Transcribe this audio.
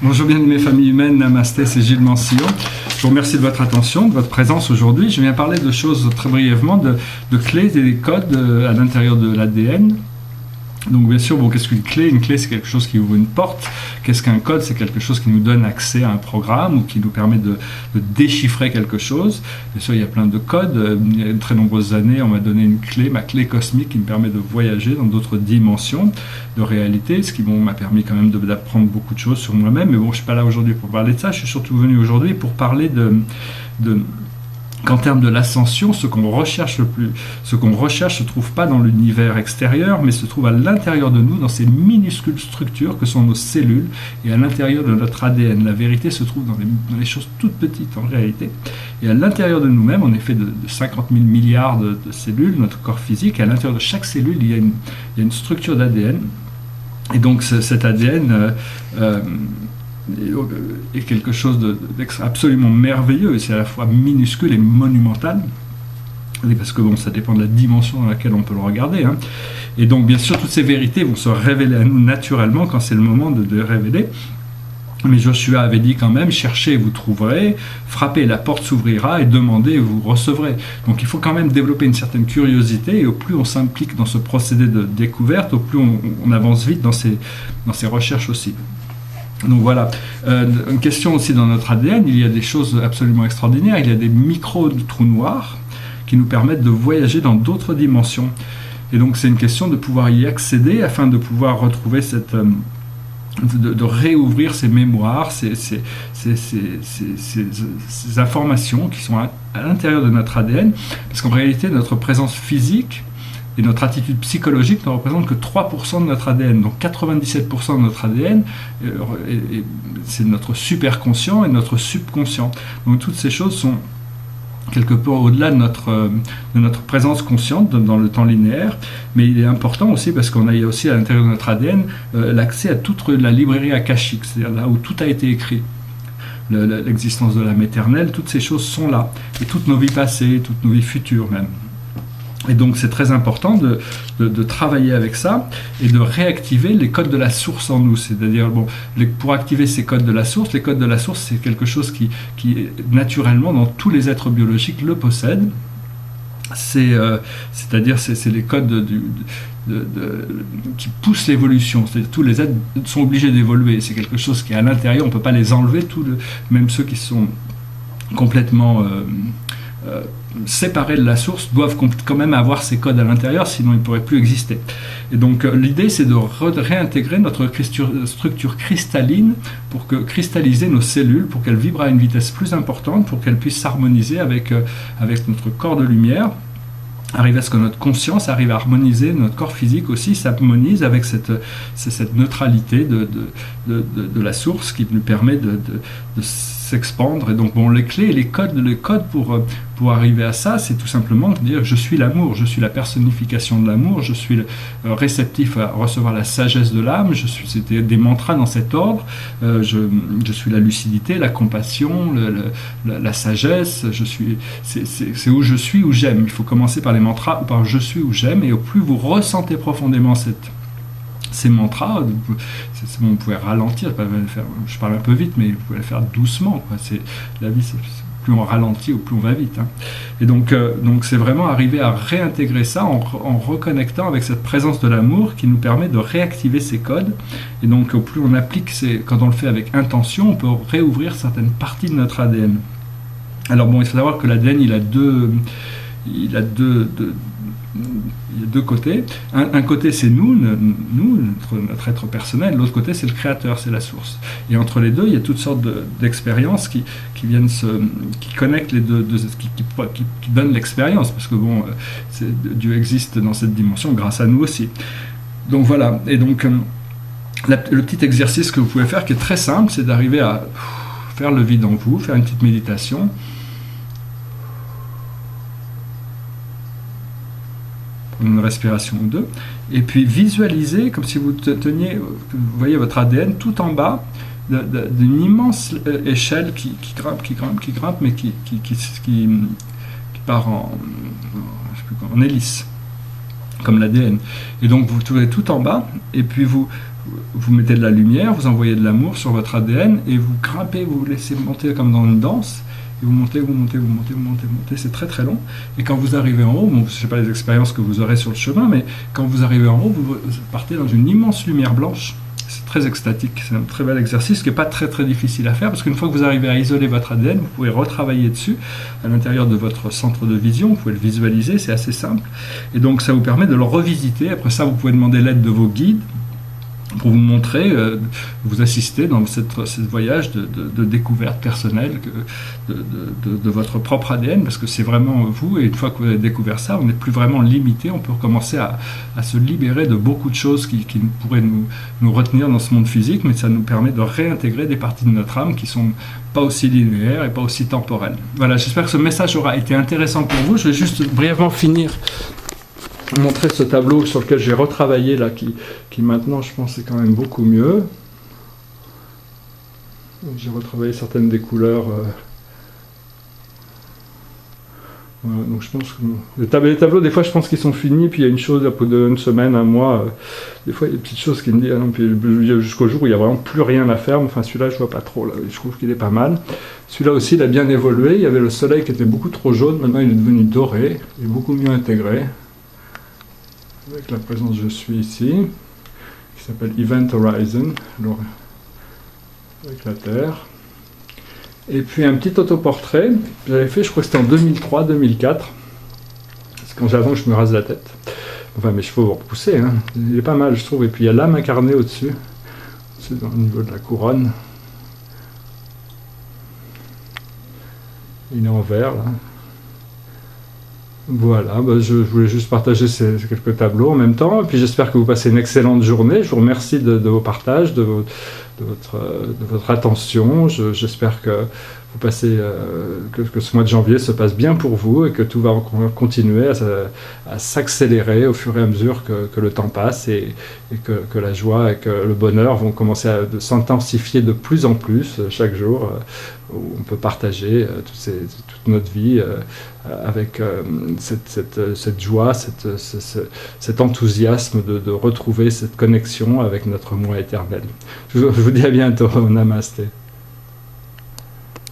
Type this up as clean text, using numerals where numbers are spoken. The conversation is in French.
Bonjour bien-aimés familles humaines, Namasté, c'est Gilles Mancillon. Je vous remercie de votre attention, de votre présence aujourd'hui. Je viens parler de choses très brièvement, de clés et des codes à l'intérieur de l'ADN. Donc bien sûr, qu'est-ce qu'une clé? Une clé, c'est quelque chose qui ouvre une porte. Qu'est-ce qu'un code? C'est quelque chose qui nous donne accès à un programme ou qui nous permet de déchiffrer quelque chose. Bien sûr, il y a plein de codes. Il y a de très nombreuses années, on m'a donné une clé, ma clé cosmique, qui me permet de voyager dans d'autres dimensions de réalité, ce qui m'a permis quand même d'apprendre beaucoup de choses sur moi-même. Mais bon, je ne suis pas là aujourd'hui pour parler de ça. Je suis surtout venu aujourd'hui pour parler qu'en termes de l'ascension, ce qu'on recherche se trouve pas dans l'univers extérieur, mais se trouve à l'intérieur de nous, dans ces minuscules structures que sont nos cellules, et à l'intérieur de notre ADN. La vérité se trouve dans les choses toutes petites en réalité. Et à l'intérieur de nous-mêmes, on est fait de 50 000 milliards de cellules, notre corps physique, et à l'intérieur de chaque cellule, il y a une structure d'ADN. Et donc cet ADN est quelque chose d'absolument merveilleux, et c'est à la fois minuscule et monumental, parce que ça dépend de la dimension dans laquelle on peut le regarder, hein. Et donc bien sûr toutes ces vérités vont se révéler à nous naturellement quand c'est le moment de les révéler. Mais Joshua avait dit quand même, cherchez et vous trouverez, frappez, la porte s'ouvrira, et demandez et vous recevrez. Donc il faut quand même développer une certaine curiosité, et au plus on s'implique dans ce procédé de découverte, au plus on avance vite dans ces recherches aussi. Donc voilà, une question aussi dans notre ADN, il y a des choses absolument extraordinaires, il y a des micro-trous noirs qui nous permettent de voyager dans d'autres dimensions. Et donc c'est une question de pouvoir y accéder afin de pouvoir retrouver de réouvrir ces mémoires, ces informations qui sont à l'intérieur de notre ADN, parce qu'en réalité notre présence physique et notre attitude psychologique ne représente que 3% de notre ADN. Donc 97% de notre ADN, c'est notre superconscient et notre subconscient. Donc toutes ces choses sont quelque peu au-delà de notre présence consciente dans le temps linéaire, mais il est important aussi parce qu'on a aussi à l'intérieur de notre ADN l'accès à toute la librairie akashique, c'est-à-dire là où tout a été écrit. L'existence de l'âme éternelle, toutes ces choses sont là, et toutes nos vies passées, toutes nos vies futures même. Et donc c'est très important de travailler avec ça et de réactiver les codes de la source en nous. C'est-à-dire, pour activer ces codes de la source, les codes de la source, c'est quelque chose qui naturellement, dans tous les êtres biologiques, le possède. C'est-à-dire, c'est les codes qui poussent l'évolution. C'est-à-dire, tous les êtres sont obligés d'évoluer. C'est quelque chose qui est à l'intérieur, on ne peut pas les enlever, même ceux qui sont complètement séparés de la source doivent quand même avoir ces codes à l'intérieur, sinon ils ne pourraient plus exister. Et donc l'idée c'est de réintégrer notre structure cristalline pour cristalliser nos cellules, pour qu'elles vibrent à une vitesse plus importante, pour qu'elles puissent s'harmoniser avec notre corps de lumière, arriver à ce que notre conscience arrive à harmoniser, notre corps physique aussi s'harmonise avec cette neutralité de la source qui nous permet de s'expandre. Et donc les clés et les codes pour arriver à ça, c'est tout simplement de dire je suis l'amour, je suis la personnification de l'amour, je suis réceptif à recevoir la sagesse de l'âme, c'était des mantras dans cet ordre, je suis la lucidité, la compassion, la sagesse, c'est où je suis, où j'aime. Il faut commencer par les mantras ou par je suis, où j'aime, et au plus vous ressentez profondément ces mantras, vous pouvez ralentir, je parle un peu vite, mais vous pouvez le faire doucement, quoi. La vie, plus on ralentit, ou plus on va vite, hein. Et donc c'est vraiment arriver à réintégrer ça en reconnectant avec cette présence de l'amour qui nous permet de réactiver ces codes. Et donc au plus on applique, quand on le fait avec intention, on peut réouvrir certaines parties de notre ADN. Alors il faut savoir que l'ADN, il a deux côtés. Un côté c'est nous, notre être personnel, l'autre côté c'est le créateur, c'est la source. Et entre les deux, il y a toutes sortes d'expériences qui viennent qui connectent les deux, qui donnent l'expérience, parce que Dieu existe dans cette dimension grâce à nous aussi. Donc voilà, et donc le petit exercice que vous pouvez faire, qui est très simple, c'est d'arriver à faire le vide en vous, faire une petite méditation. Une respiration ou deux, et puis visualisez comme si vous teniez, vous voyez votre ADN tout en bas d'une immense échelle qui grimpe, mais qui part en hélice, comme l'ADN. Et donc vous trouvez tout en bas, et puis vous vous mettez de la lumière, vous envoyez de l'amour sur votre ADN et vous grimpez, vous vous laissez monter comme dans une danse. Et vous montez, vous montez, vous montez, vous montez, vous montez, c'est très très long. Et quand vous arrivez en haut, bon, je ne sais pas les expériences que vous aurez sur le chemin, mais quand vous arrivez en haut, vous partez dans une immense lumière blanche. C'est très extatique, c'est un très bel exercice qui n'est pas très très difficile à faire, parce qu'une fois que vous arrivez à isoler votre ADN, vous pouvez retravailler dessus à l'intérieur de votre centre de vision, vous pouvez le visualiser, c'est assez simple. Et donc ça vous permet de le revisiter. Après ça, vous pouvez demander l'aide de vos guides, pour vous montrer, vous assister dans ce voyage de découverte personnelle de votre propre ADN, parce que c'est vraiment vous, et une fois que vous avez découvert ça, on n'est plus vraiment limité, on peut recommencer à se libérer de beaucoup de choses qui pourraient nous retenir dans ce monde physique, mais ça nous permet de réintégrer des parties de notre âme qui sont pas aussi linéaires et pas aussi temporelles. Voilà, j'espère que ce message aura été intéressant pour vous. Je vais juste brièvement finir montrer ce tableau sur lequel j'ai retravaillé là, qui maintenant je pense est quand même beaucoup mieux. J'ai retravaillé certaines des couleurs. Voilà, donc je pense que les tableaux, des fois je pense qu'ils sont finis, puis il y a une chose à bout d'une semaine, un mois, des fois il y a des petites choses qui me disent, ah non, puis jusqu'au jour où il n'y a vraiment plus rien à faire. Enfin celui-là je vois pas trop, là, je trouve qu'il est pas mal. Celui-là aussi il a bien évolué, il y avait le soleil qui était beaucoup trop jaune, maintenant il est devenu doré, il est beaucoup mieux intégré. Avec la présence je suis ici, qui s'appelle Event Horizon, alors, avec la Terre. Et puis un petit autoportrait, j'avais fait, je crois que c'était en 2003-2004, c'est quand j'avance que je me rase la tête. Enfin mes cheveux vont repousser, hein. Il est pas mal je trouve, et puis il y a l'âme incarnée au-dessus, c'est au niveau de la couronne. Il est en vert là. Voilà, je voulais juste partager ces quelques tableaux en même temps, et puis j'espère que vous passez une excellente journée. Je vous remercie de vos partages, de votre attention. J'espère que vous passez, que ce mois de janvier se passe bien pour vous, et que tout va continuer à s'accélérer au fur et à mesure que le temps passe, et que la joie et que le bonheur vont commencer à s'intensifier de plus en plus chaque jour, où on peut partager toute notre vie avec cette joie, cet enthousiasme de retrouver cette connexion avec notre moi éternel. Je vous dis à bientôt. Namasté.